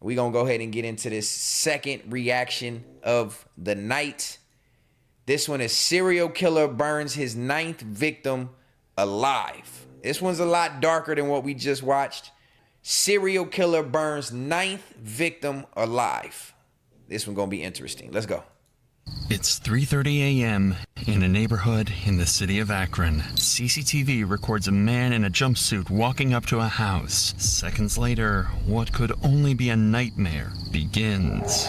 We're going to go ahead and get into this second reaction of the night. This one is serial killer burns his 9th victim alive. This one's a lot darker than what we just watched. Serial killer burns 9th victim alive. This one going to be interesting. Let's go. It's 3:30 a.m. in a neighborhood in the city of Akron. CCTV records a man in a jumpsuit walking up to a house. Seconds later, what could only be a nightmare begins.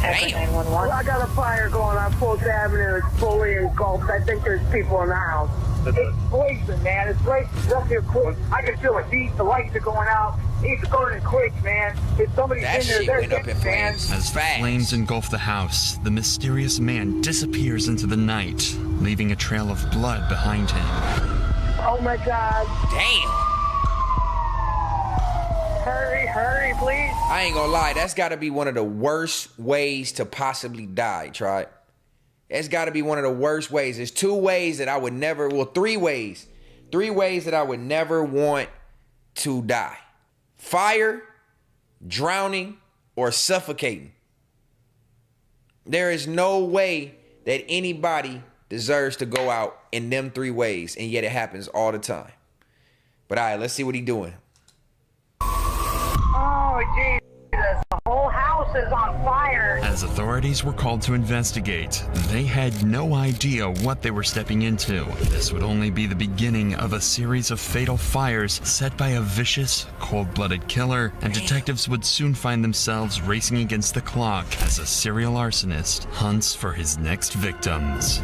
Akron 911. Well, I got a fire going on 4th Avenue. It's fully engulfed. I think there's people in the house. It's blazing, man. It's blazing. It's up here quick. I can feel the heat. The lights are going out. It's burning quick, man. If somebody's That in there, shit they're went up in dead, man. flames. As the Fast. flames engulf the house, the mysterious man disappears into the night, leaving a trail of blood behind him. Oh, my God. Damn. Hurry, please. I ain't gonna lie, that's gotta be one of the worst ways to possibly die, Tribe. It's gotta be one of the worst ways. There's 2 ways that I would never, well, 3 ways. 3 ways that I would never want to die. Fire, drowning, or suffocating. There is no way that anybody deserves to go out in them 3 ways, and yet it happens all the time. But all right, let's see what he's doing. Oh, Jesus. The whole house is on fire. As authorities were called to investigate, they had no idea what they were stepping into. This would only be the beginning of a series of fatal fires set by a vicious, cold-blooded killer, and detectives would soon find themselves racing against the clock as a serial arsonist hunts for his next victims.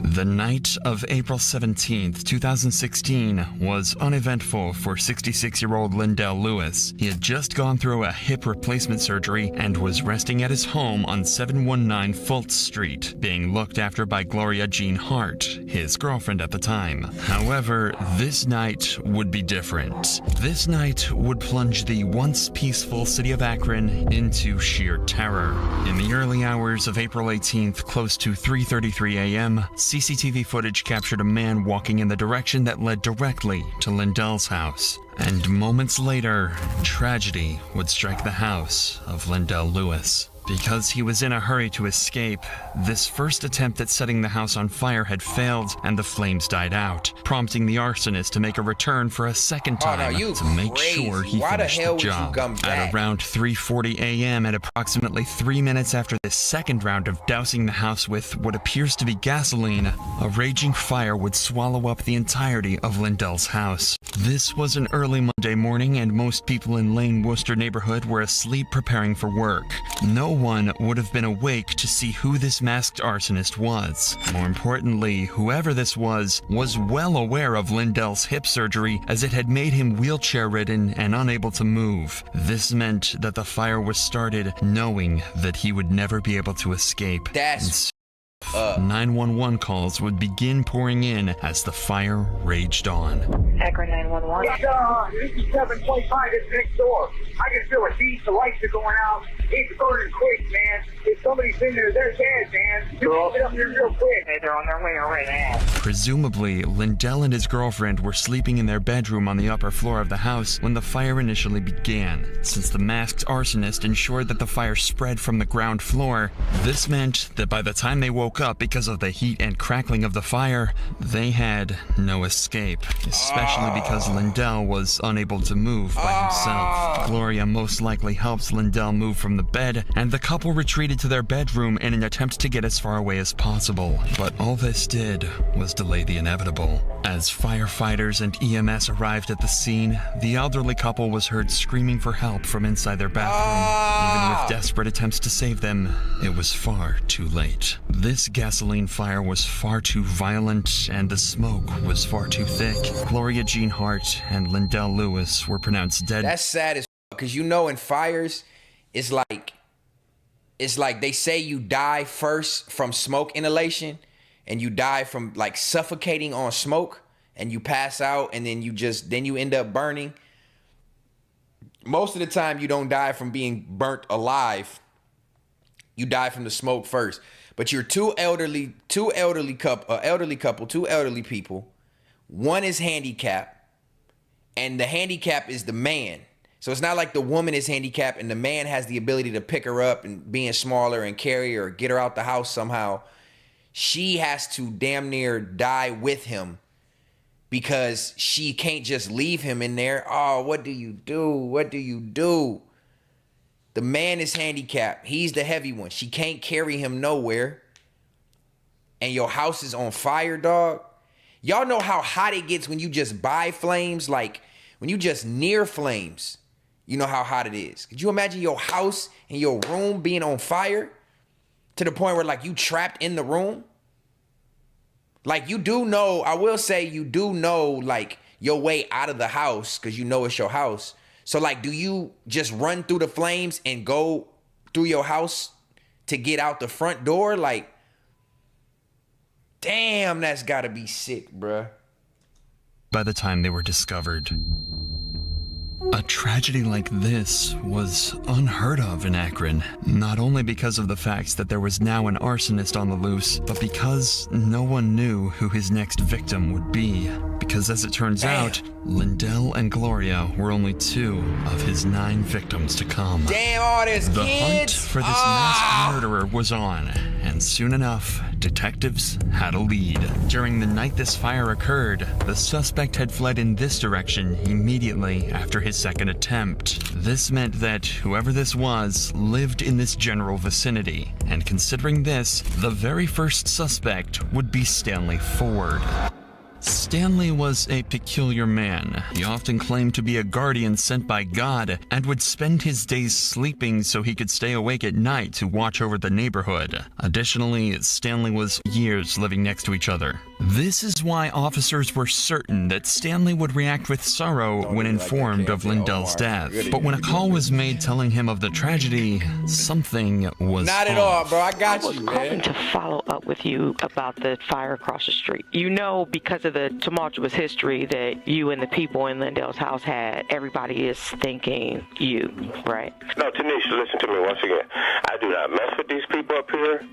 The night of April 17th, 2016 was uneventful for 66-year-old Lindell Lewis. He had just gone through a hip replacement surgery and was resting at his home on 719 Fultz Street, being looked after by Gloria Jean Hart, his girlfriend at the time. However, this night would be different. This night would plunge the once peaceful city of Akron into sheer terror. In the early hours of April 18th, close to 3:33 a.m., CCTV footage captured a man walking in the direction that led directly to Lindell's house. And moments later, tragedy would strike the house of Lindell Lewis. Because he was in a hurry to escape, this first attempt at setting the house on fire had failed and the flames died out, prompting the arsonist to make a return for a second time to make crazy. sure he Why the finished hell the would you job. come back? At around 3:40 a.m. and approximately 3 minutes after this second round of dousing the house with what appears to be gasoline, a raging fire would swallow up the entirety of Lindell's house. This was an early Monday morning and most people in Lane Worcester neighborhood were asleep preparing for work. No one would have been awake to see who this masked arsonist was. More importantly, whoever this was well aware of Lindell's hip surgery as it had made him wheelchair-ridden and unable to move. This meant that the fire was started knowing that he would never be able to escape. That's 911 calls would begin pouring in as the fire raged on. Akron 911. This is 725. It's next door. I can feel the heat. The lights are going out. It's burning quick, man. If somebody's in there, they're dead, man. Get up here real quick. Hey, they're on their way right now. Presumably, Lindell and his girlfriend were sleeping in their bedroom on the upper floor of the house when the fire initially began. Since the masked arsonist ensured that the fire spread from the ground floor, this meant that by the time they woke up because of the heat and crackling of the fire, they had no escape, especially because Lindell was unable to move by himself. Gloria most likely helped Lindell move from the bed, and the couple retreated to their bedroom in an attempt to get as far away as possible. But all this did was delay the inevitable. As firefighters and EMS arrived at the scene, the elderly couple was heard screaming for help from inside their bathroom. Even with desperate attempts to save them, it was far too late. This gasoline fire was far too violent, and the smoke was far too thick. Gloria Jean Hart and Lindell Lewis were pronounced dead. That's sad as because you know in fires, it's like they say you die first from smoke inhalation and you die from like suffocating on smoke and you pass out and then you end up burning. Most of the time you don't die from being burnt alive. You die from the smoke first. But you're two elderly people. One is handicapped And the handicap is the man. So it's not like the woman is handicapped and the man has the ability to pick her up and being smaller and carry her or get her out the house somehow. She has to damn near die with him because she can't just leave him in there. Oh, what do you do? What do you do? The man is handicapped. He's the heavy one. She can't carry him nowhere. And your house is on fire, dog. Y'all know how hot it gets when you just by flames? Like, when you just near flames, you know how hot it is. Could you imagine your house and your room being on fire? To the point where, like, you trapped in the room? Like, you do know, I will say you do know, like, your way out of the house because you know it's your house. So, like, do you just run through the flames and go through your house to get out the front door? Like, damn, that's gotta be sick, bruh. By the time they were discovered, a tragedy like this was unheard of in Akron, not only because of the fact that there was now an arsonist on the loose, but because no one knew who his next victim would be. Because as it turns out, Lindell and Gloria were only 2 of his 9 victims to come. Damn, all this The kids. hunt for this masked murderer was on, and soon enough, detectives had a lead. During the night this fire occurred, the suspect had fled in this direction immediately after his second attempt. This meant that whoever this was lived in this general vicinity, and considering this, the very first suspect would be Stanley Ford. Stanley was a peculiar man. He often claimed to be a guardian sent by God and would spend his days sleeping so he could stay awake at night to watch over the neighborhood. Additionally, Stanley was years living next to each other. This is why officers were certain that Stanley would react with sorrow when informed of Lindell's death. But when a call was made telling him of the tragedy, something was Not at all, bro. I got I was you, calling man. to follow up with you about the fire across the street. You know, because of the tumultuous history that you and the people in Lindell's house had, everybody is thinking you, right? No, Tanisha, listen to me once again. I do not mess with these people up here.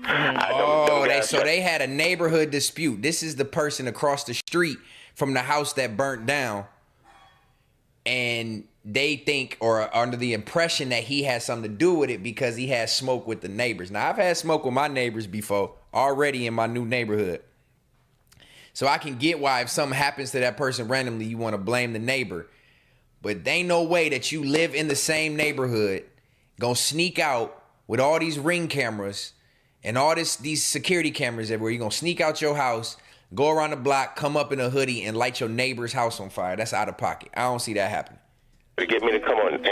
They had a neighborhood dispute. This is the person across the street from the house that burnt down, and they think or are under the impression that he has something to do with it because he has smoke with the neighbors. Now, I've had smoke with my neighbors before, already in my new neighborhood. So I can get why if something happens to that person randomly, you want to blame the neighbor. But there ain't no way that you live in the same neighborhood, gonna sneak out with all these ring cameras and all these security cameras everywhere. You're gonna sneak out your house, go around the block, come up in a hoodie, and light your neighbor's house on fire. That's out of pocket. I don't see that happening. To get me to come on and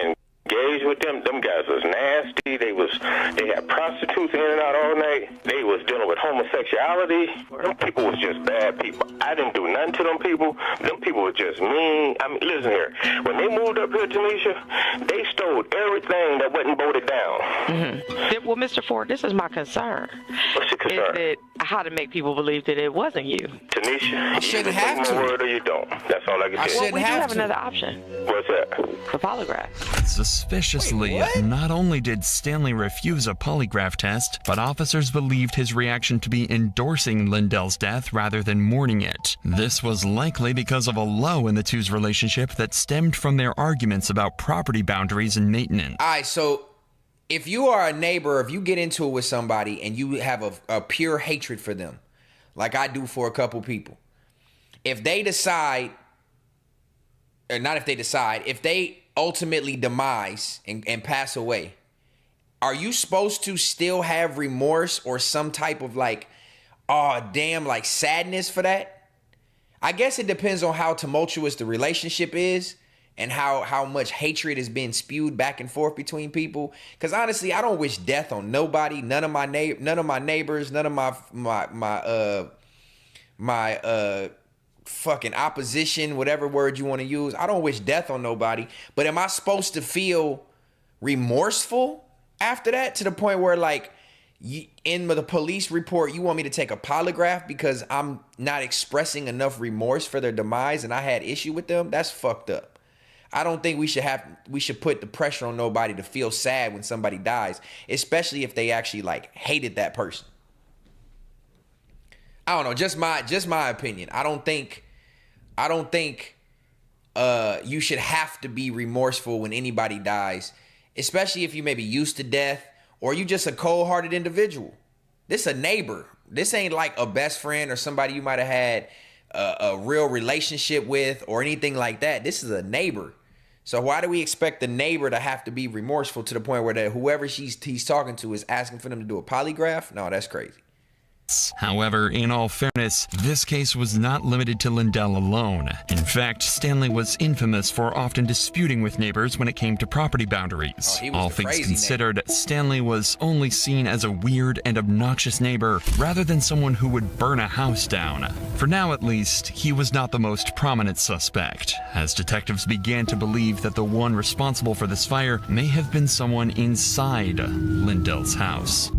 engage with them guys was nasty. They had prostitutes in and out all night. They was dealing with homosexuality. Them people was just bad people. I didn't do nothing to them people. Them people were just mean. I mean, listen here. When they moved up here, Tanisha, they stole everything that wasn't bolted down. Mm-hmm. Well, Mr. Ford, this is my concern. What's your concern? Is it how to make people believe that it wasn't you? Tanisha, I shouldn't you have take to. my word or you don't. That's all I can I say. shouldn't We do have have to. another option, What's that? the polygraph. Suspiciously, Wait, what? not only did Stanley refuse a polygraph test, but officers believed his reaction to be endorsing Lindell's death rather than mourning it. This was likely because of a lull in the two's relationship that stemmed from their arguments about property boundaries and maintenance. All right, so if you are a neighbor, if you get into it with somebody and you have a pure hatred for them, like I do for a couple people, if they decide, or not if they decide, if they ultimately demise and pass away, are you supposed to still have remorse or some type of like, oh damn, like sadness for that? I guess it depends on how tumultuous the relationship is and how much hatred is being spewed back and forth between people. Because honestly, I don't wish death on nobody, none of my neighbors, none of my fucking opposition, whatever word you want to use. I don't wish death on nobody. But am I supposed to feel remorseful after that to the point where like in the police report, you want me to take a polygraph because I'm not expressing enough remorse for their demise and I had issue with them? That's fucked up. I don't think we should put the pressure on nobody to feel sad when somebody dies, especially if they actually like hated that person. I don't know, just my opinion. I don't think you should have to be remorseful when anybody dies, especially if you may be used to death or you just a cold-hearted individual. This a neighbor. This ain't like a best friend or somebody you might have had a real relationship with or anything like that. This is a neighbor. So why do we expect the neighbor to have to be remorseful to the point where whoever he's talking to is asking for them to do a polygraph? No, that's crazy. However, in all fairness, this case was not limited to Lindell alone. In fact, Stanley was infamous for often disputing with neighbors when it came to property boundaries. All things considered, Stanley was only seen as a weird and obnoxious neighbor rather than someone who would burn a house down. For now, at least, he was not the most prominent suspect, as detectives began to believe that the one responsible for this fire may have been someone inside Lindell's house.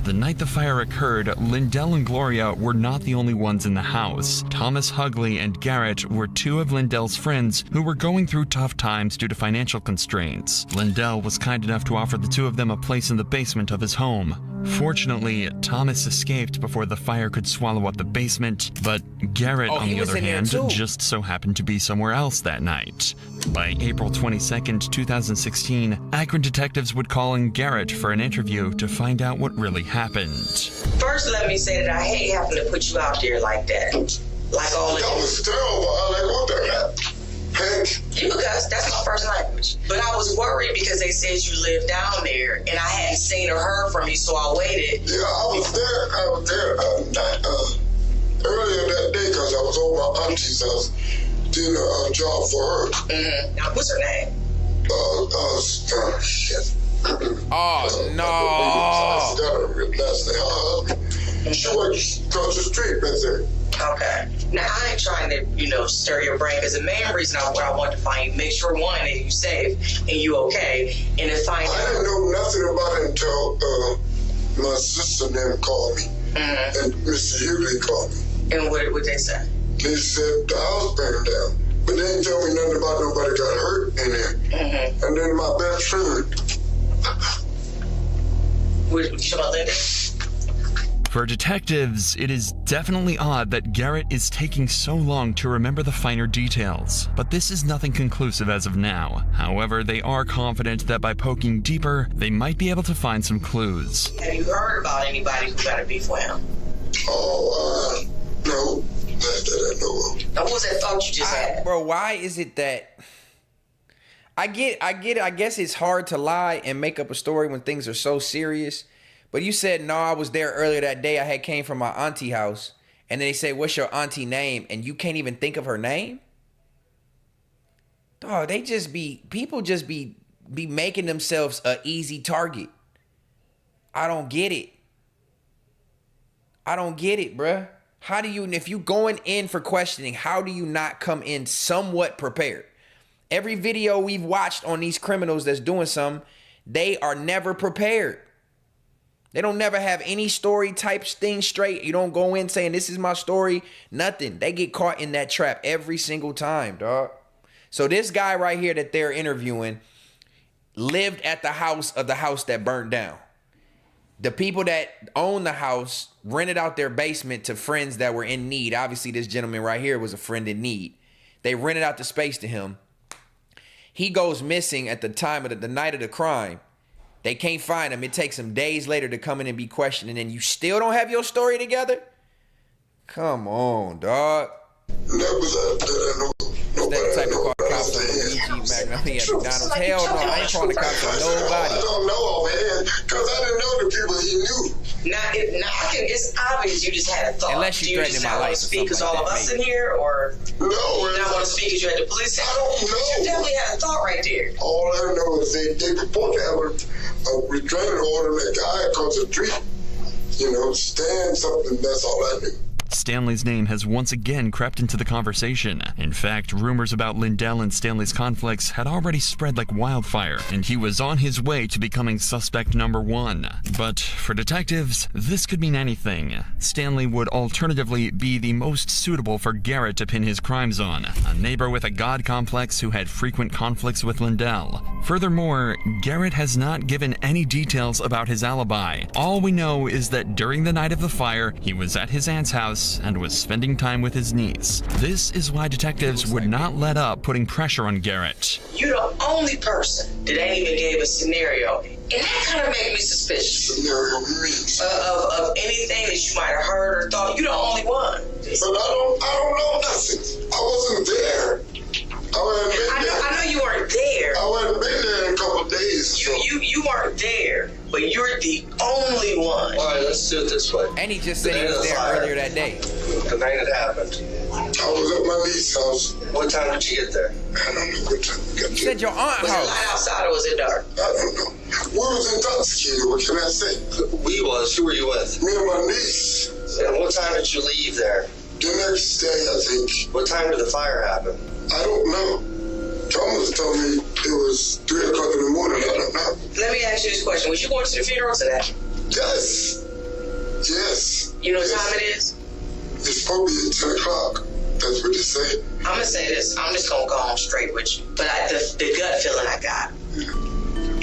The night the fire occurred, Lindell and Gloria were not the only ones in the house. Thomas Hugley and Garrett were two of Lindell's friends who were going through tough times due to financial constraints. Lindell was kind enough to offer the two of them a place in the basement of his home. Fortunately, Thomas escaped before the fire could swallow up the basement, but Garrett, on the other hand, just so happened to be somewhere else that night. By April 22nd, 2016, Akron detectives would call in Garrett for an interview to find out what really happened. First, let me say that I hate having to put you out there like that. Like all of that was terrible. I like what that happened. You cuss, that's my first language. But I was worried because they said you lived down there, and I hadn't seen or heard from you, so I waited. Yeah, I was there earlier that day because I was over my auntie's house doing a job for her. Mm-hmm. Now, what's her name? Shit. Oh, no. I got her last name. She works across the street right there. Okay. Now, I ain't trying to, stir your brain, because the main reason I want to find you, make sure, one, that you safe and you okay, and to find out. I didn't know nothing about it until my sister then called me, and Mr. Hughley called me. And what would they say? They said the house burned down, but they didn't tell me nothing about nobody got hurt in there. And then my best friend. What about Linda? For detectives, it is definitely odd that Garrett is taking so long to remember the finer details, but this is nothing conclusive as of now. However, they are confident that by poking deeper, they might be able to find some clues. Have you heard about anybody who got a beef with him? Oh, no. That I know of. Now, what was that thought you just had? Bro, why is it that... I get it. I guess it's hard to lie and make up a story when things are so serious. But you said, no, I was there earlier that day. I had came from my auntie house. And then they say, what's your auntie name? And you can't even think of her name? Dog, people just be making themselves an easy target. I don't get it. Bruh. How do you, if you going in for questioning, how do you not come in somewhat prepared? Every video we've watched on these criminals that's doing something, they are never prepared. They don't never have any story type thing straight. You don't go in saying, this is my story. Nothing. They get caught in that trap every single time, dog. So this guy right here that they're interviewing lived at the house that burned down. The people that own the house rented out their basement to friends that were in need. Obviously, this gentleman right here was a friend in need. They rented out the space to him. He goes missing at the time of the night of the crime. They can't find him. It takes him days later to come in and be questioned, and then you still don't have your story together? Come on, dog. That type of call the cops on Luigi Magnolia at McDonald's. Hell no, I ain't calling the cops on nobody. I don't know, man, because I didn't know the people he knew. It's obvious you just had a thought. Unless you threatening my life or something because like all of that, us in here, or no, you not want to speak because you had the police. I don't know. You definitely had a thought right there. All I know is they purport to have a restraining order on that guy across the street. Stand something. That's all I knew. Stanley's name has once again crept into the conversation. In fact, rumors about Lindell and Stanley's conflicts had already spread like wildfire, and he was on his way to becoming suspect number one. But for detectives, this could mean anything. Stanley would alternatively be the most suitable for Garrett to pin his crimes on, a neighbor with a god complex who had frequent conflicts with Lindell. Furthermore, Garrett has not given any details about his alibi. All we know is that during the night of the fire, he was at his aunt's house and was spending time with his niece. This is why detectives would not let up putting pressure on Garrett. You the only person that ain't even gave a scenario. And that kind of made me suspicious. Scenario means. Of anything that you might have heard or thought. You the only one. But I don't know nothing. I wasn't there. I know you weren't there. I hadn't been there in a couple of days. You weren't there, but you're the only one. All right, let's do it this way. And he just said he was there earlier that day. The night it happened. I was at my niece's house. What time did you get there? I don't know what time we got You said your aunt's Was it light house. outside or was it dark? I don't know. We was intoxicated. What can I say? We was. Who were you with? Me and my niece. And what time did you leave there? The next day, I think. What time did the fire happen? I don't know. Thomas told me it was 3 o'clock in the morning. I don't know. Let me ask you this question. Was you going to the funeral today? Yes. Yes. You know what Yes. time it is? It's probably at 10 o'clock. That's what they say. I'm going to say this. I'm just going to go home straight with you. But the gut feeling I got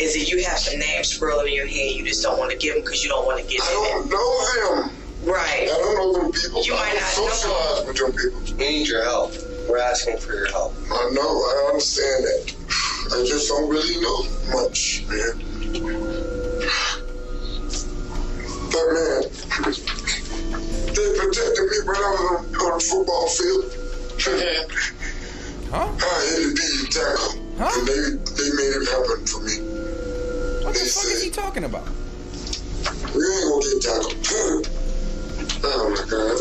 is that you have some names swirling in your head. You just don't want to give them because you don't want to give I them. don't know them. Right. I don't know them people. You might not I don't socialize with them people. We need your help. We're asking for your help. I know. I understand that. I just don't really know much, man. But, man, they protected me when I was on the football field. Huh? I had to be tackle. Huh? And they made it happen for me. What the They fuck is he said, talking about? we ain't gonna get tackled. Oh, my God.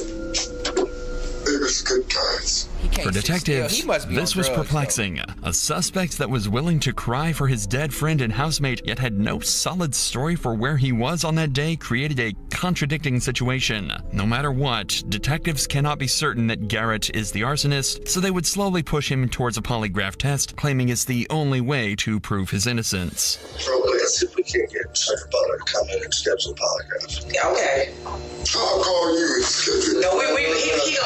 They was good guys. He can't For sit still. detectives, He must be this on was drugs, perplexing. A suspect that was willing to cry for his dead friend and housemate, yet had no solid story for where he was on that day, created a contradicting situation. No matter what, detectives cannot be certain that Garrett is the arsonist, so they would slowly push him towards a polygraph test, claiming it's the only way to prove his innocence. So let's see if we can get Sergeant Butler to come in and schedule a polygraph. Yeah, okay. I'll call you and schedule it. No,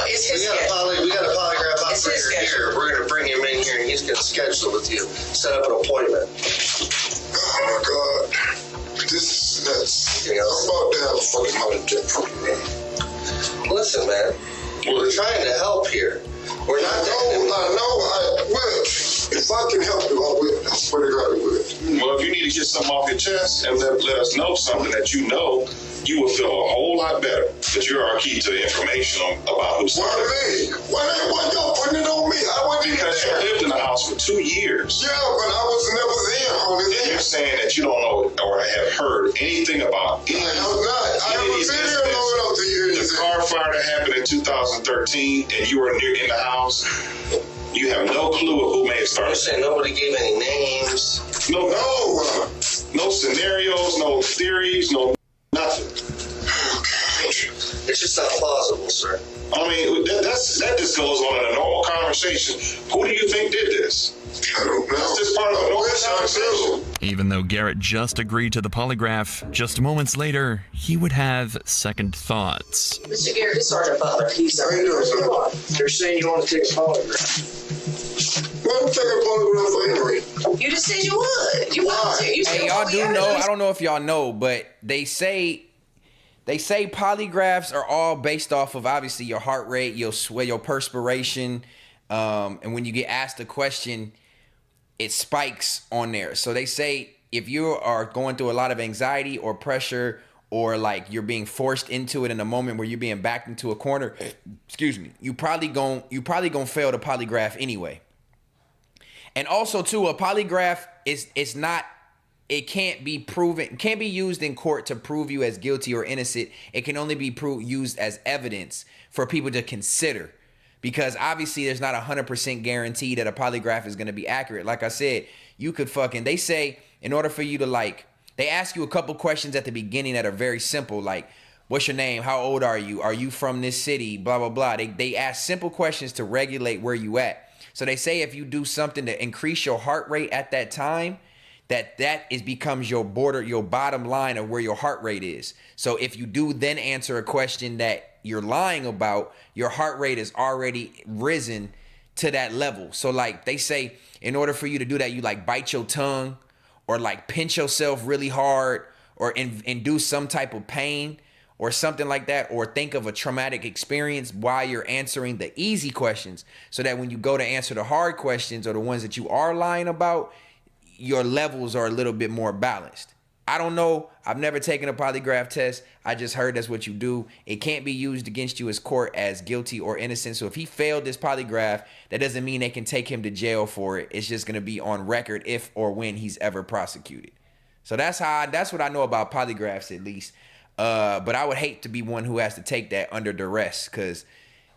it's his schedule. We got a polygraph It's his operator schedule. here. We're going to bring him in here and he's going to schedule with you. Set up an appointment. Oh, my God. This is nuts. You know? I'm about to have a fucking heart attack. Listen, man. We're trying to help here. We're not I will. If I can help you, I will. I swear to God, I will. Well, if you need to get something off your chest and let us know something that you know, you will feel a whole lot better that you're our key to the information about who Why started. me? Why y'all putting it on me? I wasn't even Because you there. lived in the house for 2 years. Yeah, but I was never there, honey. And you're saying that you don't know or have heard anything about any I have not. I haven't been here long enough to hear the anything. car fire that happened in 2013 and you were in the house. You have no clue of who may have You're started. saying nobody gave any names. No, No. no scenarios, no theories, no nothing. It's just not plausible, sir. I mean, that just goes on in a normal conversation. Who do you think did this? I don't know. That's just part of the normal Where's our conversation. Even though Garrett just agreed to the polygraph, just moments later, he would have second thoughts. Mr. Garrett, this Sergeant Butler. He's How you doing, sir? They're saying you want to take a polygraph. Well, I'm taking a polygraph anyway. You just said you would. You want to. You said Hey, y'all do know, I don't know if y'all know, but they say polygraphs are all based off of obviously your heart rate, your sweat, your perspiration, and when you get asked a question, it spikes on there. So they say if you are going through a lot of anxiety or pressure, or like you're being forced into it in a moment where you're being backed into a corner, excuse me, you probably gonna fail the polygraph anyway. And also too, a polygraph it can't be proven, it can't be used in court to prove you as guilty or innocent. It can only be used as evidence for people to consider. Because obviously there's not 100% guarantee that a polygraph is going to be accurate. Like I said, they say in order for you to they ask you a couple questions at the beginning that are very simple. Like, what's your name? How old are you? Are you from this city? Blah, blah, blah. They ask simple questions to regulate where you at. So they say if you do something to increase your heart rate at that time, that becomes your bottom line of where your heart rate is. So if you do then answer a question that you're lying about, your heart rate is already risen to that level. So like they say, in order for you to do that, you like bite your tongue or like pinch yourself really hard or induce some type of pain or something like that, or think of a traumatic experience while you're answering the easy questions, so that when you go to answer the hard questions or the ones that you are lying about, your levels are a little bit more balanced. I don't know. I've never taken a polygraph test. I just heard that's what you do. It can't be used against you as court as guilty or innocent. So if he failed this polygraph, that doesn't mean they can take him to jail for it. It's just going to be on record if or when he's ever prosecuted. So that's what I know about polygraphs, at least. But I would hate to be one who has to take that under duress, because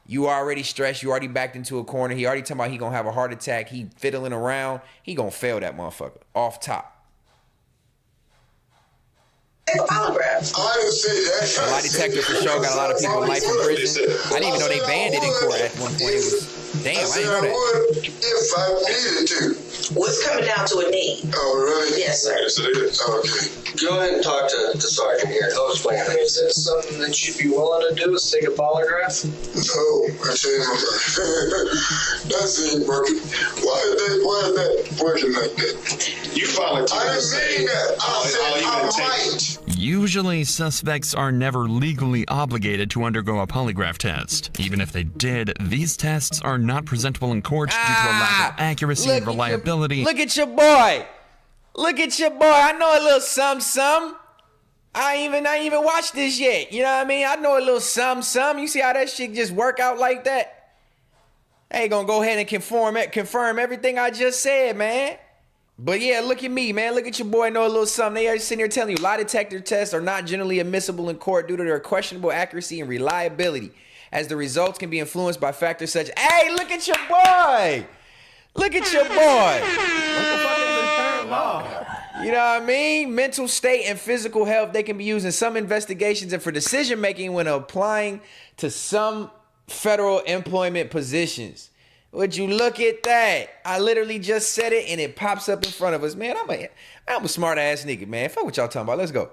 you already stressed. You already backed into a corner. He already talking about he going to have a heart attack. He fiddling around. He going to fail that motherfucker off top. Take a polygraph. I didn't say that. A lie detector for sure got a lot of people life in prison. I didn't even know they banned it in court at one point. It was, damn, I didn't know that. I would if I needed to. Well, it's coming down to a need. Oh, really? Yes, sir. Yes, it is. Okay. Go ahead and talk to the sergeant here. He'll explain it. Is this something that you'd be willing to do, is take a polygraph? No, I changed my mind. That ain't working. Why is that working like that? You volunteered. I didn't mean that. I said I might. Usually, suspects are never legally obligated to undergo a polygraph test. Even if they did, these tests are not presentable in court due to a lack of accuracy and reliability. Look at your boy. Look at your boy. I know a little something. I ain't even watched this yet. You know what I mean? I know a little something. You see how that shit just work out like that? I ain't gonna go ahead and confirm everything I just said, man. But yeah, look at me, man. Look at your boy, know a little something. They are sitting here telling you lie detector tests are not generally admissible in court due to their questionable accuracy and reliability, as the results can be influenced by factors such. Hey, look at your boy. Look at your boy. What the fuck is the third law? You know what I mean? Mental state and physical health, they can be used in some investigations and for decision making when applying to some federal employment positions. Would you look at that? I literally just said it and it pops up in front of us. Man, I'm a smart ass nigga, man. Fuck what y'all talking about. Let's go.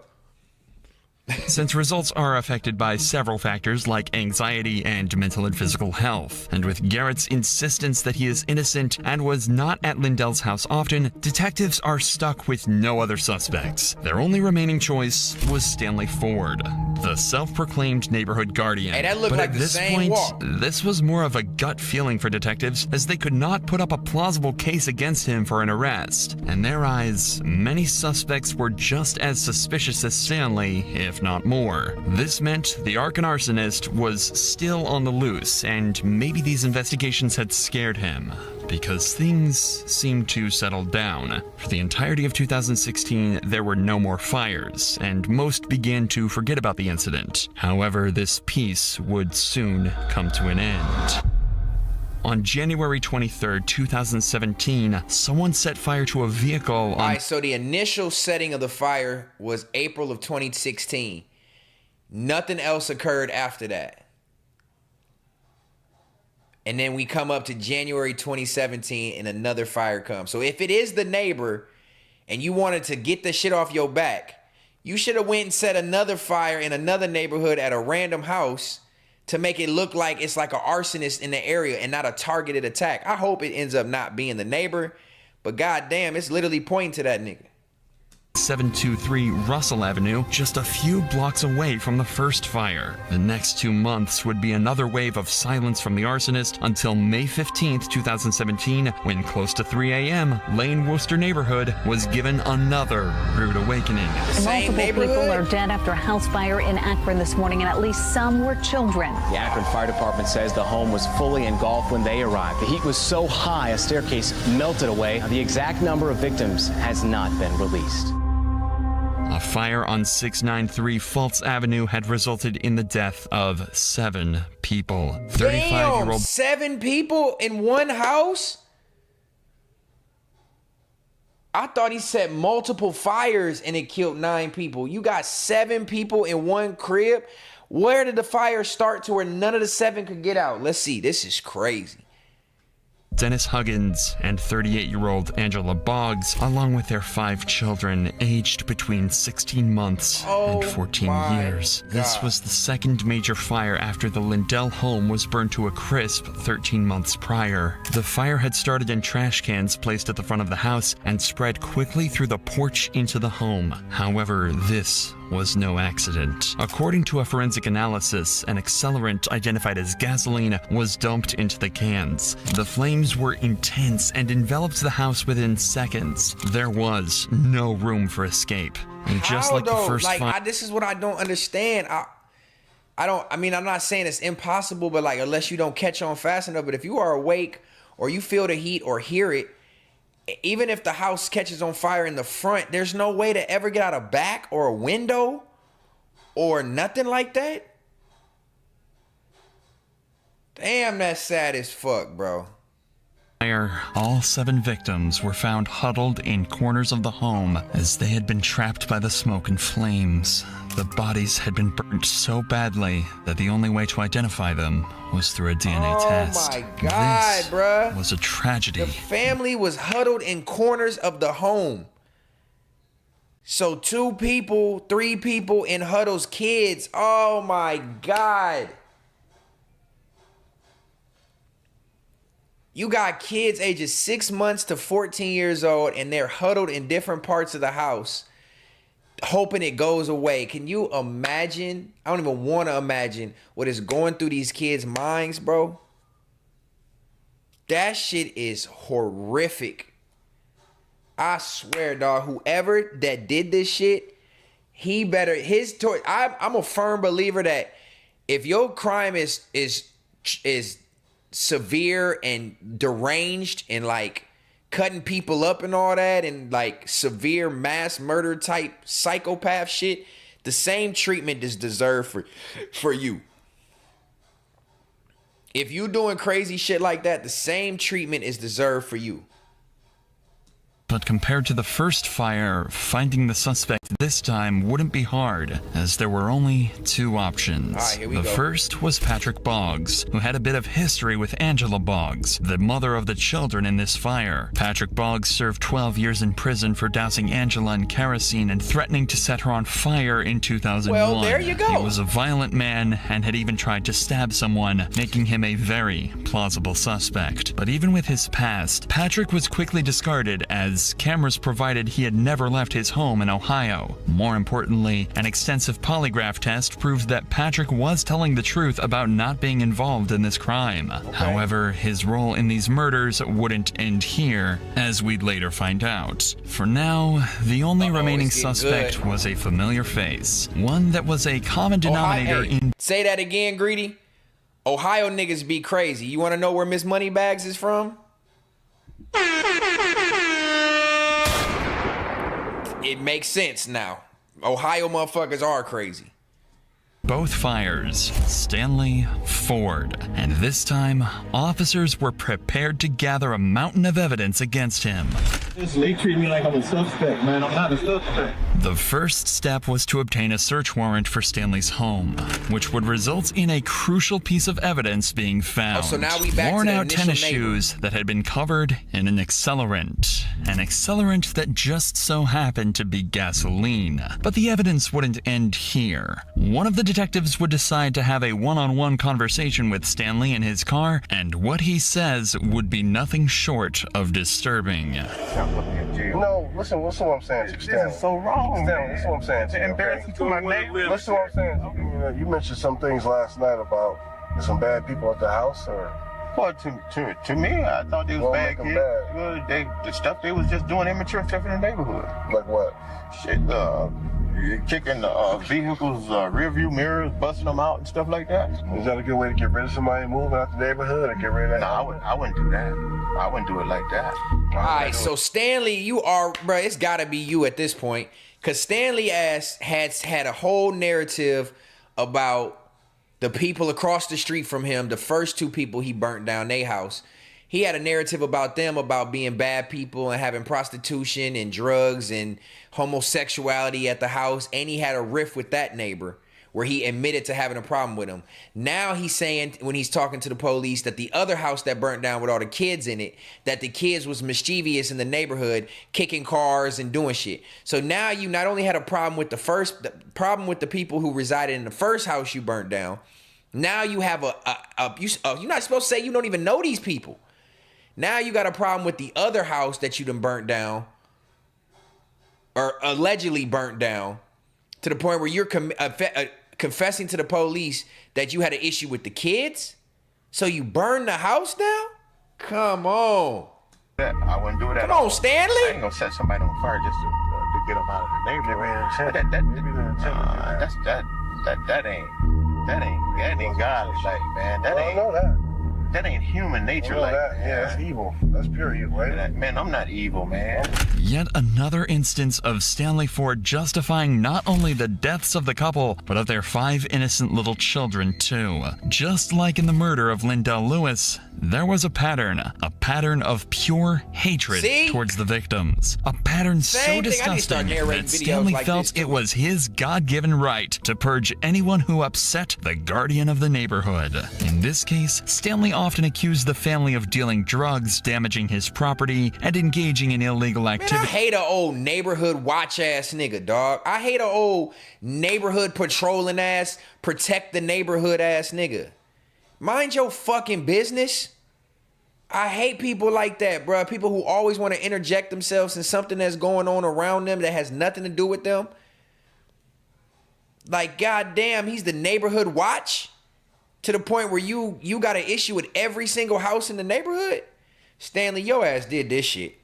Since results are affected by several factors like anxiety and mental and physical health, and with Garrett's insistence that he is innocent and was not at Lindell's house often, detectives are stuck with no other suspects. Their only remaining choice was Stanley Ford, the self-proclaimed neighborhood guardian. Hey, that looked but like at the this same point, walk. this was more of a gut feeling for detectives, as they could not put up a plausible case against him for an arrest. In their eyes, many suspects were just as suspicious as Stanley, if not more. This meant the Arkan arsonist was still on the loose, and maybe these investigations had scared him, because things seemed to settle down. For the entirety of 2016, there were no more fires, and most began to forget about the incident. However, this peace would soon come to an end. On January 23rd, 2017, someone set fire to a vehicle on... All right, so the initial setting of the fire was April of 2016. Nothing else occurred after that. And then we come up to January 2017 and another fire comes. So if it is the neighbor and you wanted to get the shit off your back, you should have went and set another fire in another neighborhood at a random house to make it look like it's like an arsonist in the area and not a targeted attack. I hope it ends up not being the neighbor, but goddamn, it's literally pointing to that nigga. 723 Russell Avenue, just a few blocks away from the first fire. The next 2 months would be another wave of silence from the arsonist until May 15th, 2017, when close to 3 a.m., Lane Worcester neighborhood was given another rude awakening. Same Multiple people are neighborhood? dead after a house fire in Akron this morning, and at least some were children. The Akron Fire Department says the home was fully engulfed when they arrived. The heat was so high, a staircase melted away. The exact number of victims has not been released. A fire on 693 Fultz Avenue had resulted in the death of 7 people. 35-year-old... Damn, 7 people in one house? I thought he set multiple fires and it killed 9 people. You got 7 people in one crib? Where did the fire start to where none of the 7 could get out? Let's see. This is crazy. Dennis Huggins and 38-year-old Angela Boggs, along with their 5 children aged between 16 months and 14 years. This was the second major fire after the Lindell home was burned to a crisp 13 months prior. The fire had started in trash cans placed at the front of the house and spread quickly through the porch into the home. However, this was no accident. According to a forensic analysis, an accelerant identified as gasoline was dumped into the cans. The flames were intense and enveloped the house within seconds. There was no room for escape. And just like the first fire, this is what I don't understand. I mean, I'm not saying it's impossible, but like, unless you don't catch on fast enough, but if you are awake or you feel the heat or hear it, even if the house catches on fire in the front, there's no way to ever get out a back or a window or nothing like that. Damn, that's sad as fuck, bro. All 7 victims were found huddled in corners of the home as they had been trapped by the smoke and flames. The bodies had been burnt so badly that the only way to identify them was through a DNA test. Oh my God, this bruh. was a tragedy. The family was huddled in corners of the home. So 2 people, 3 people in huddles, kids. Oh my God. You got kids ages 6 months to 14 years old, and they're huddled in different parts of the house, hoping it goes away. Can you imagine? I don't even want to imagine what is going through these kids' minds, bro. That shit is horrific. I swear, dog, whoever that did this shit, he better, I'm a firm believer that if your crime is severe and deranged and like cutting people up and all that and like severe mass murder type psychopath shit, the same treatment is deserved for you. If you doing crazy shit like that, the same treatment is deserved for you. But compared to the first fire, finding the suspect this time wouldn't be hard, as there were only 2 options. All right, here we the go. first was Patrick Boggs, who had a bit of history with Angela Boggs, the mother of the children in this fire. Patrick Boggs served 12 years in prison for dousing Angela in kerosene and threatening to set her on fire in 2001. Well, there you go. He was a violent man and had even tried to stab someone, making him a very plausible suspect. But even with his past, Patrick was quickly discarded as cameras provided he had never left his home in Ohio. More importantly, an extensive polygraph test proved that Patrick was telling the truth about not being involved in this crime. However, his role in these murders wouldn't end here, as we'd later find out. For now, the only remaining suspect was a familiar face, one that was a common denominator in... Say that again, Greedy. Ohio niggas be crazy. You want to know where Miss Moneybags is from? It makes sense now. Ohio motherfuckers are crazy. Both fires, Stanley Ford. And this time, officers were prepared to gather a mountain of evidence against him. They treat me like I'm a suspect, man. I'm not a suspect. The first step was to obtain a search warrant for Stanley's home, which would result in a crucial piece of evidence being found. Oh, so now we back to worn the out initial tennis neighbor. shoes that had been covered in an accelerant. An accelerant that just so happened to be gasoline. But the evidence wouldn't end here. One of the detectives would decide to have a one-on-one conversation with Stanley in his car, and what he says would be nothing short of disturbing. No, listen what I'm saying to you, Stanley. This is so wrong, Stanley, man. listen what I'm saying to you, It's embarrassing to my neighbors. Listen what I'm saying. You mentioned some things last night about some bad people at the house, or... Well, to me, I thought they was Won't bad make 'em kids. bad. The stuff they was just doing immature stuff in the neighborhood. Like what? Shit, kicking vehicles' rear view mirrors, busting them out and stuff like that. Is that a good way to get rid of somebody moving out the neighborhood or get rid of that? No, I wouldn't do that. I wouldn't do it like that. All right, so Stanley, you are, bro, it's got to be you at this point. Because Stanley has had a whole narrative about the people across the street from him, the first 2 people he burnt down their house. He had a narrative about them, about being bad people and having prostitution and drugs and homosexuality at the house. And he had a riff with that neighbor, where he admitted to having a problem with him. Now he's saying, when he's talking to the police, that the other house that burnt down with all the kids in it, that the kids was mischievous in the neighborhood, kicking cars and doing shit. So now you not only had a problem with the problem with the people who resided in the first house you burnt down, now you have you're not supposed to say you don't even know these people. Now you got a problem with the other house that you done burnt down, or allegedly burnt down, to the point where you're confessing to the police that you had an issue with the kids, so you burned the house down? Come on. I wouldn't do that. Come on, Stanley. I ain't gonna set somebody on fire just to get them out of the neighborhood. That ain't godly, like, man. That ain't human nature, like, that. Yeah, that's evil. That's pure evil, right? Man, I'm not evil, man. Yet another instance of Stanley Ford justifying not only the deaths of the couple, but of their 5 innocent little children, too. Just like in the murder of Lindell Lewis, there was a pattern of pure hatred towards the victims. A pattern so disgusting that Stanley felt it was his God-given right to purge anyone who upset the guardian of the neighborhood. In this case, Stanley often accused the family of dealing drugs, damaging his property, and engaging in illegal activity. Man, I hate an old neighborhood watch ass nigga, dog. I hate an old neighborhood patrolling ass, protect the neighborhood ass nigga. Mind your fucking business. I hate people like that, bro. People who always want to interject themselves in something that's going on around them that has nothing to do with them. Like, goddamn, he's the neighborhood watch to the point where you got an issue with every single house in the neighborhood? Stanley, your ass did this shit.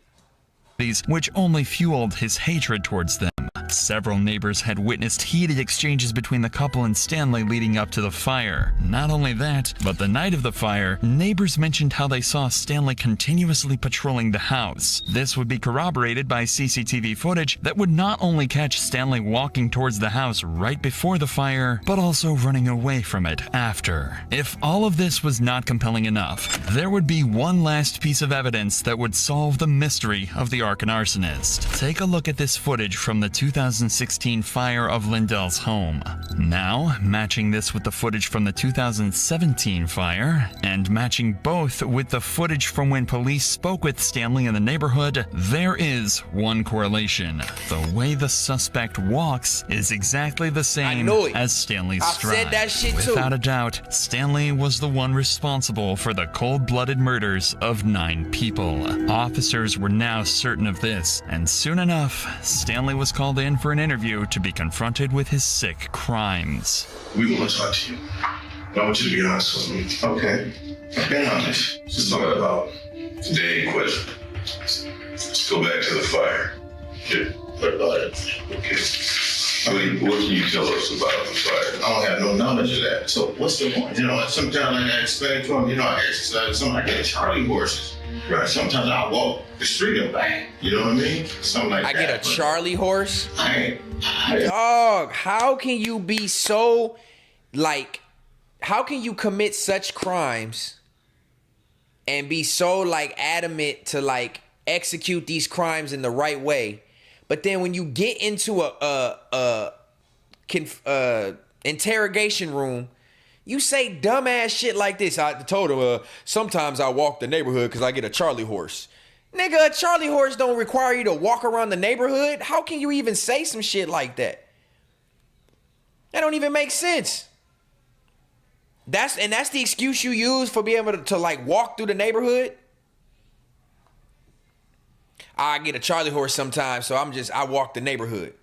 Which only fueled his hatred towards them. Several neighbors had witnessed heated exchanges between the couple and Stanley leading up to the fire. Not only that, but the night of the fire, neighbors mentioned how they saw Stanley continuously patrolling the house. This would be corroborated by CCTV footage that would not only catch Stanley walking towards the house right before the fire, but also running away from it after. If all of this was not compelling enough, there would be one last piece of evidence that would solve the mystery of the Arkan arsonist. Take a look at this footage from the 2016 fire of Lindell's home. Now, matching this with the footage from the 2017 fire, and matching both with the footage from when police spoke with Stanley in the neighborhood, there is one correlation. The way the suspect walks is exactly the same as Stanley's stride. I said that shit too. Without a doubt, Stanley was the one responsible for the cold-blooded murders of 9 people. Officers were now certain of this, and soon enough, Stanley was called in for an interview to be confronted with his sick crimes. We want to talk to you. I want you to be honest with me. Okay. Be honest. Let's talk about the day in question. Let's go back to the fire. Yeah. What about it? Okay. What can you tell us about the fire? I don't have no knowledge of that. So what's the point? You know, sometimes I explain to them, I exercise, sometimes I get Charlie horses. Right. Sometimes I walk the street and back. You know what I mean? Something like that. I get a Charlie horse? Dog, how can you be so, how can you commit such crimes and be so, adamant to, execute these crimes in the right way? But then when you get into a interrogation room, you say dumbass shit like this. I told him, sometimes I walk the neighborhood because I get a Charlie horse. Nigga, a Charlie horse don't require you to walk around the neighborhood. How can you even say some shit like that? That don't even make sense. That's the excuse you use for being able to walk through the neighborhood? I get a Charlie horse sometimes, so I walk the neighborhood.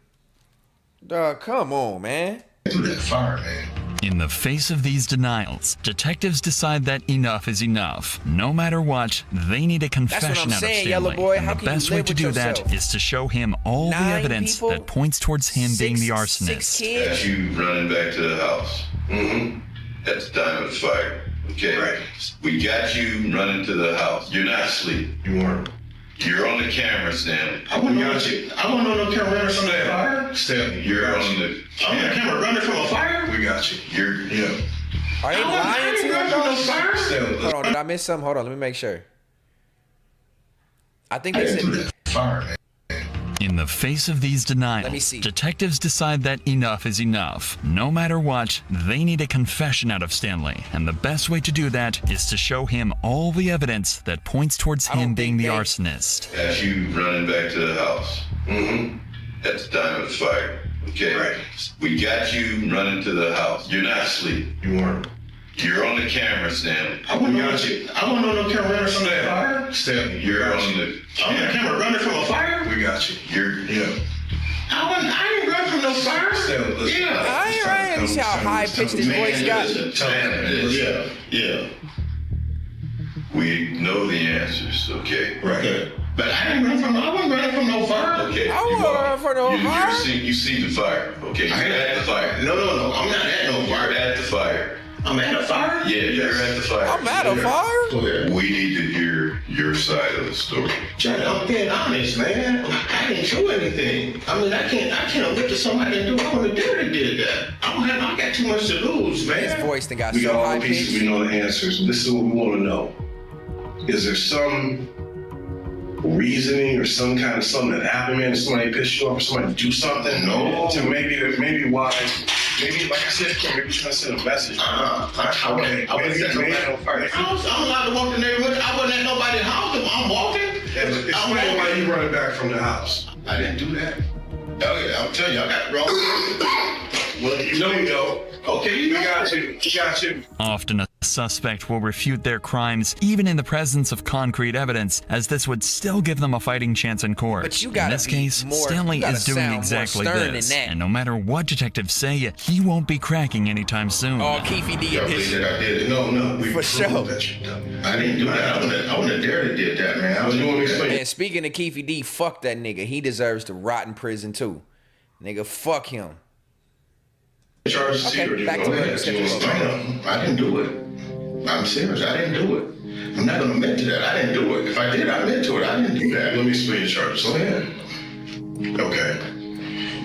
Dog, come on, man. Do that fire, man. In the face of these denials, detectives decide that enough is enough. No matter what, they need a confession out of Stanley. Boy. And the best way to do that is to show him all the evidence that points towards him being the arsonist. That's you running back to the house. Mm-hmm. At the time of the fire. Okay. Right. We got you running to the house. You're not asleep. You weren't. You're on the camera, Stanley. I want no camera from the fire. Stanley, you're on the camera running from a fire? We got you. Are they lying to you? Hold on, did I miss something? Hold on, let me make sure. I think they said fire, man. In the face of these denials, detectives decide that enough is enough. No matter what, they need a confession out of Stanley, and the best way to do that is to show him all the evidence that points towards him being the arsonist. As you running back to the house. Mm-hmm. At the time of the fire. Okay. Right. We got you running to the house. You're not asleep. You weren't. You're on the camera, Stanley. I wasn't on no camera running from the fire. Stanley, you're on the camera running from a fire? We got you. I didn't run from no fire. Stanley, listen. Yeah. I ain't running. You see how high-pitched his voice got? Yeah. We know the answers, okay? Right. Okay. But I wasn't running from no fire. Okay. I wasn't running from no fire. You see the fire, okay? You're at the fire. No. I'm not at no fire. You're at the fire. I'm at a fire? Yeah, you're at the fire. I'm at a fire? We need to hear your side of the story. John, I'm being honest, man. I didn't do anything. I mean, I can't look at somebody and do what I want to do that did that. I got too much to lose, man. His voice got so high pitched. We got all the pieces, we know the answers. This is what we want to know. Is there some reasoning or some kind of something that happened, man? Did somebody piss you off or somebody do something? No. To maybe why, maybe like I said, maybe trying to send a message. I'm allowed to walk the neighborhood. I wasn't at nobody's house. I'm walking. Explain why you running back from the house. I didn't do that. Oh yeah, I'll tell you, I got it wrong. Well, you know. Okay, we got you. Often a suspect will refute their crimes even in the presence of concrete evidence, as this would still give them a fighting chance in court. But you in this case, Stanley is doing exactly this, and no matter what detectives say, he won't be cracking anytime soon. Oh, Keefy D edition. I did. No, for sure. I didn't do that. I wouldn't have dared to did that, man. I was doing explain. And speaking of Keefy D, fuck that nigga. He deserves to rot in prison too. Nigga, fuck him. Okay, back to it. I didn't do it. I'm serious. I didn't do it. I'm not going to admit to that. I didn't do it. If I did, I admit to it. I didn't do that. Let me explain the charges. Go ahead. Okay.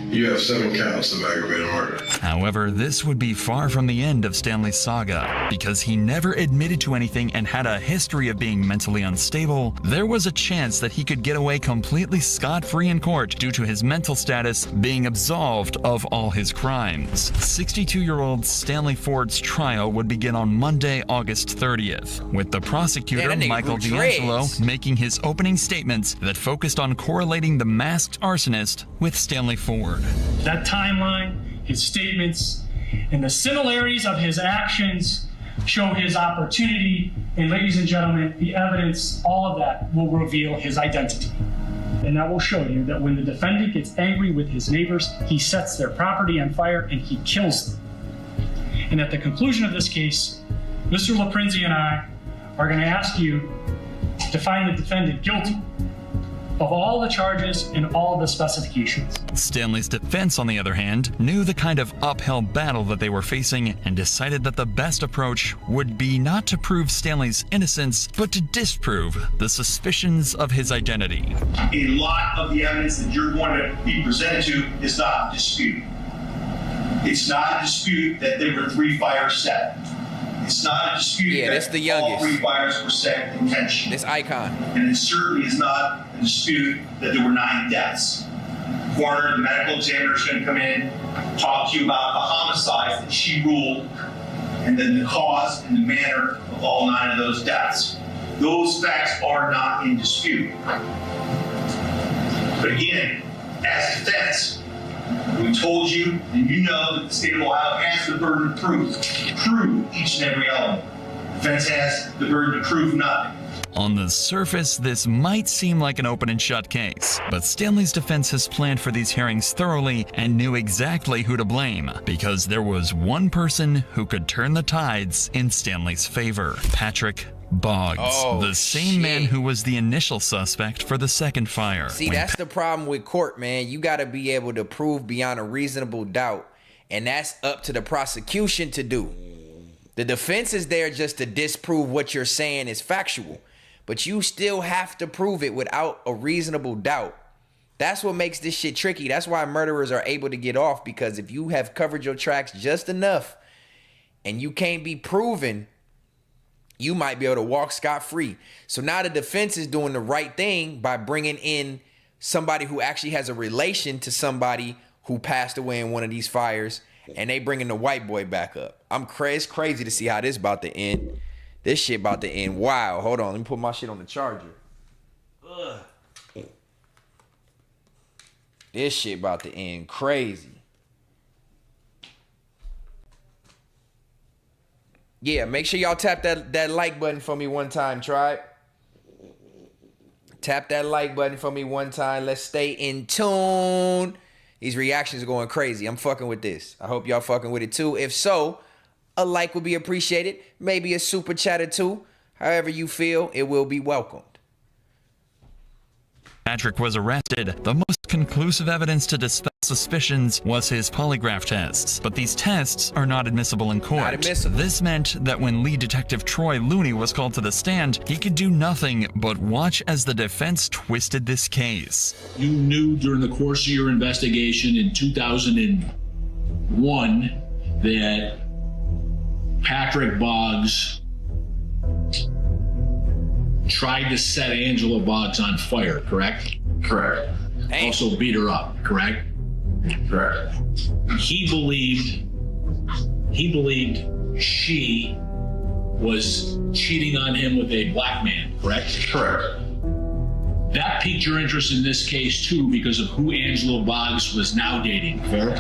You have 7 counts of aggravated murder. However, this would be far from the end of Stanley's saga. Because he never admitted to anything and had a history of being mentally unstable, there was a chance that he could get away completely scot-free in court due to his mental status being absolved of all his crimes. 62-year-old Stanley Ford's trial would begin on Monday, August 30th, with the prosecutor, Michael D'Angelo, making his opening statements that focused on correlating the masked arsonist with Stanley Ford. That timeline, his statements, and the similarities of his actions show his opportunity. And ladies and gentlemen, the evidence, all of that will reveal his identity. And that will show you that when the defendant gets angry with his neighbors, he sets their property on fire and he kills them. And at the conclusion of this case, Mr. LaPrinzi and I are going to ask you to find the defendant guilty of all the charges and all the specifications. Stanley's defense, on the other hand, knew the kind of uphill battle that they were facing and decided that the best approach would be not to prove Stanley's innocence, but to disprove the suspicions of his identity. A lot of the evidence that you're going to be presented to is not a dispute. It's not a dispute that there were 3 fires set. It's not a dispute that all 3 fires were set intentionally. This icon. And it certainly is not a dispute that there were 9 deaths. Coroner, the medical examiner is going to come in, talk to you about the homicides that she ruled, and then the cause and the manner of all 9 of those deaths. Those facts are not in dispute. But again, as defense, we told you, and you know that the state of Ohio has the burden of proof each and every element. Defense has the burden to prove nothing. On the surface, this might seem like an open and shut case, but Stanley's defense has planned for these hearings thoroughly and knew exactly who to blame, because there was one person who could turn the tides in Stanley's favor: Patrick Boggs, the same man who was the initial suspect for the second fire. See, that's the problem with court, man. You got to be able to prove beyond a reasonable doubt, and that's up to the prosecution to do. The defense is there just to disprove what you're saying is factual, but you still have to prove it without a reasonable doubt. That's what makes this shit tricky. That's why murderers are able to get off, because if you have covered your tracks just enough and you can't be proven, you might be able to walk scot-free. So now the defense is doing the right thing by bringing in somebody who actually has a relation to somebody who passed away in one of these fires, and they bringing the white boy back up. It's crazy to see how this about to end. This shit about to end. Wow. Hold on. Let me put my shit on the charger. Ugh. This shit about to end crazy. Yeah, make sure y'all tap that like button for me one time, tribe. Tap that like button for me one time. Let's stay in tune. These reactions are going crazy. I'm fucking with this. I hope y'all fucking with it too. If so, a like would be appreciated. Maybe a super chat or two. However you feel, it will be welcomed. Patrick was arrested. The most conclusive evidence to dispel suspicions was his polygraph tests, but these tests are not admissible in court. Not admissible. This meant that when lead detective Troy Looney was called to the stand, he could do nothing but watch as the defense twisted this case. You knew during the course of your investigation in 2001 that Patrick Boggs tried to set Angela Boggs on fire, correct? Correct. Also beat her up, correct? Correct. He believed she was cheating on him with a black man, correct? Correct. That piqued your interest in this case too because of who Angela Boggs was now dating, fair?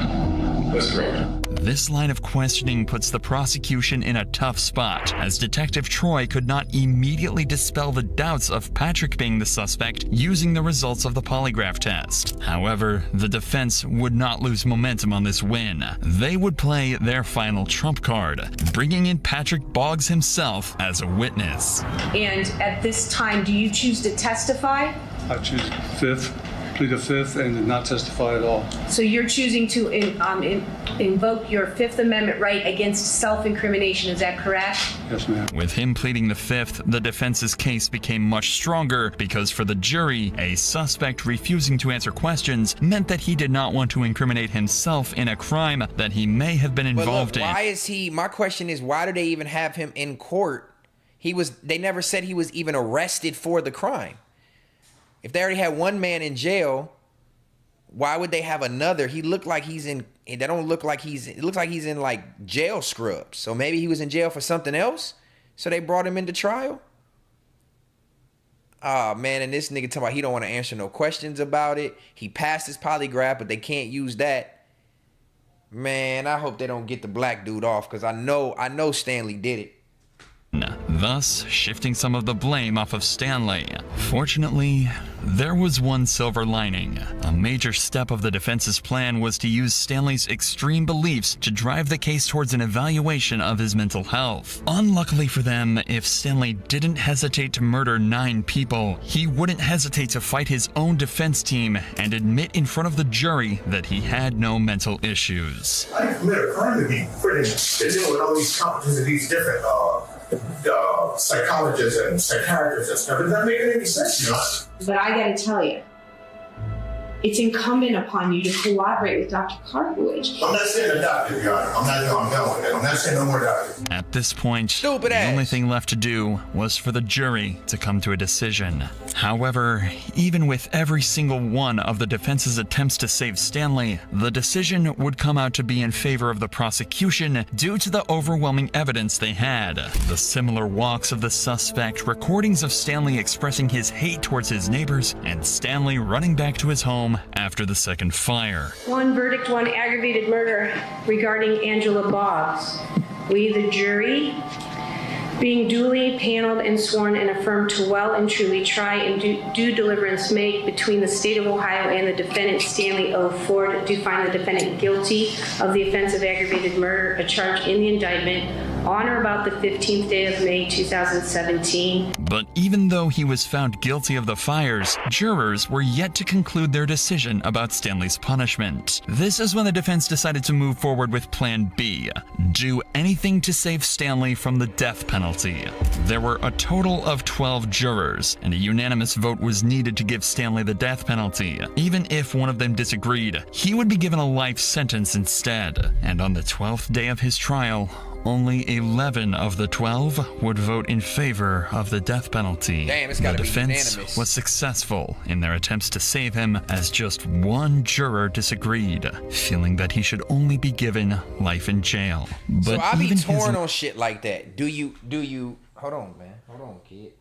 That's correct. This line of questioning puts the prosecution in a tough spot, as Detective Troy could not immediately dispel the doubts of Patrick being the suspect using the results of the polygraph test. However, the defense would not lose momentum on this win. They would play their final trump card, bringing in Patrick Boggs himself as a witness. And at this time, do you choose to testify? I choose plead the fifth, and not testify at all. So you're choosing to invoke your Fifth Amendment right against self-incrimination, is that correct? Yes, ma'am. With him pleading the fifth, the defense's case became much stronger because for the jury, a suspect refusing to answer questions meant that he did not want to incriminate himself in a crime that he may have been involved in. Why is he, my question is, why do they even have him in court? They never said he was even arrested for the crime. If they already had one man in jail, why would they have another? He looked like he's in, they don't look like it looks like he's in like jail scrubs. So maybe he was in jail for something else. So they brought him into trial. Oh man, and this nigga talking about he don't want to answer no questions about it. He passed his polygraph, but they can't use that. Man, I hope they don't get the black dude off, because I know Stanley did it. Thus shifting some of the blame off of Stanley. Fortunately, there was one silver lining. A major step of the defense's plan was to use Stanley's extreme beliefs to drive the case towards an evaluation of his mental health. Unluckily for them, if Stanley didn't hesitate to murder 9 people, he wouldn't hesitate to fight his own defense team and admit in front of the jury that he had no mental issues. I didn't commit a crime to be put to deal with all these competence of these different psychologists and psychiatrists and stuff. It doesn't make any sense, you know? But I gotta tell you, it's incumbent upon you to cooperate with Dr. Karpowicz. I'm not saying a doctor, Your Honor. I'm done with it. I'm not saying no more doctor. At this point, the only thing left to do was for the jury to come to a decision. However, even with every single one of the defense's attempts to save Stanley, the decision would come out to be in favor of the prosecution due to the overwhelming evidence they had. The similar walks of the suspect, recordings of Stanley expressing his hate towards his neighbors, and Stanley running back to his home after the second fire. One verdict, one aggravated murder regarding Angela Boggs. We, the jury, being duly paneled and sworn and affirmed to well and truly try and do deliverance make between the state of Ohio and the defendant Stanley O. Ford, do find the defendant guilty of the offense of aggravated murder, a charge in the indictment, on or about the 15th day of May 2017. But even though he was found guilty of the fires, jurors were yet to conclude their decision about Stanley's punishment. This is when the defense decided to move forward with Plan B, do anything to save Stanley from the death penalty. There were a total of 12 jurors, and a unanimous vote was needed to give Stanley the death penalty. Even if one of them disagreed, he would be given a life sentence instead. And on the 12th day of his trial, only 11 of the 12 would vote in favor of the death penalty. Damn, it's the gotta be defense unanimous. was successful in their attempts to save him, as just one juror disagreed, feeling that he should only be given life in jail. But So I be even torn on shit like that. Do you hold on, man. Hold on, kid.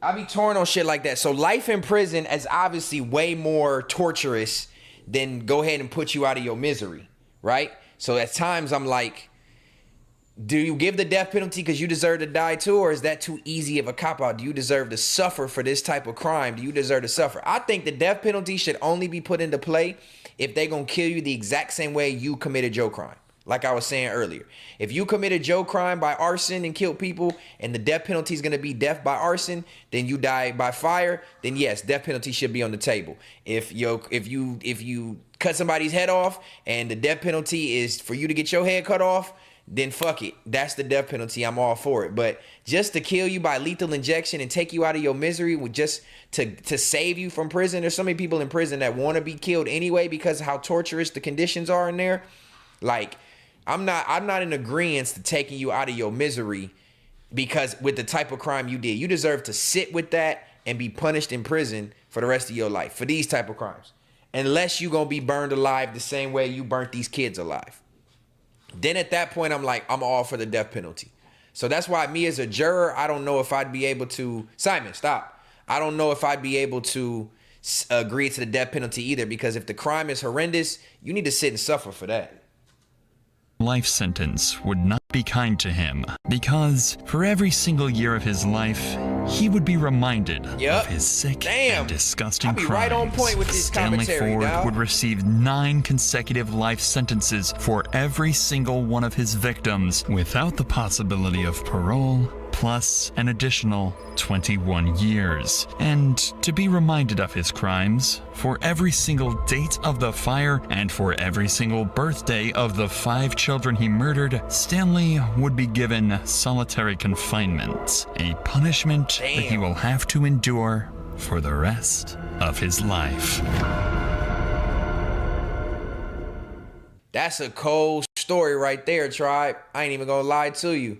I be torn on shit like that. So life in prison is obviously way more torturous than go ahead and put you out of your misery, right? So at times I'm like, do you give the death penalty because you deserve to die too, or is that too easy of a cop-out? Do you deserve to suffer for this type of crime? Do you deserve to suffer? I think the death penalty should only be put into play if they're going to kill you the exact same way you committed your crime. Like I was saying earlier, if you committed your crime by arson and killed people and the death penalty is going to be death by arson, then you die by fire, then yes, death penalty should be on the table. If you cut somebody's head off and the death penalty is for you to get your head cut off, then fuck it. That's the death penalty. I'm all for it. But just to kill you by lethal injection and take you out of your misery with just to save you from prison. There's so many people in prison that want to be killed anyway because of how torturous the conditions are in there. Like, I'm not in agreement to taking you out of your misery because with the type of crime you did. You deserve to sit with that and be punished in prison for the rest of your life for these type of crimes. Unless you're going to be burned alive the same way you burnt these kids alive. Then at that point, I'm like, I'm all for the death penalty. So that's why me as a juror, I don't know if I'd be able to... Simon, stop. I don't know if I'd be able to agree to the death penalty either, because if the crime is horrendous, you need to sit and suffer for that. Life sentence would not be kind to him, because for every single year of his life, he would be reminded of his sick and disgusting I be crimes. right on point with this Stanley commentary, Ford dawg. would receive 9 consecutive life sentences for every single one of his victims, without the possibility of parole, plus an additional 21 years. And to be reminded of his crimes, for every single date of the fire and for every single birthday of the 5 children he murdered, Stanley would be given solitary confinement, a punishment that he will have to endure for the rest of his life. That's a cold story right there, tribe. I ain't even gonna lie to you.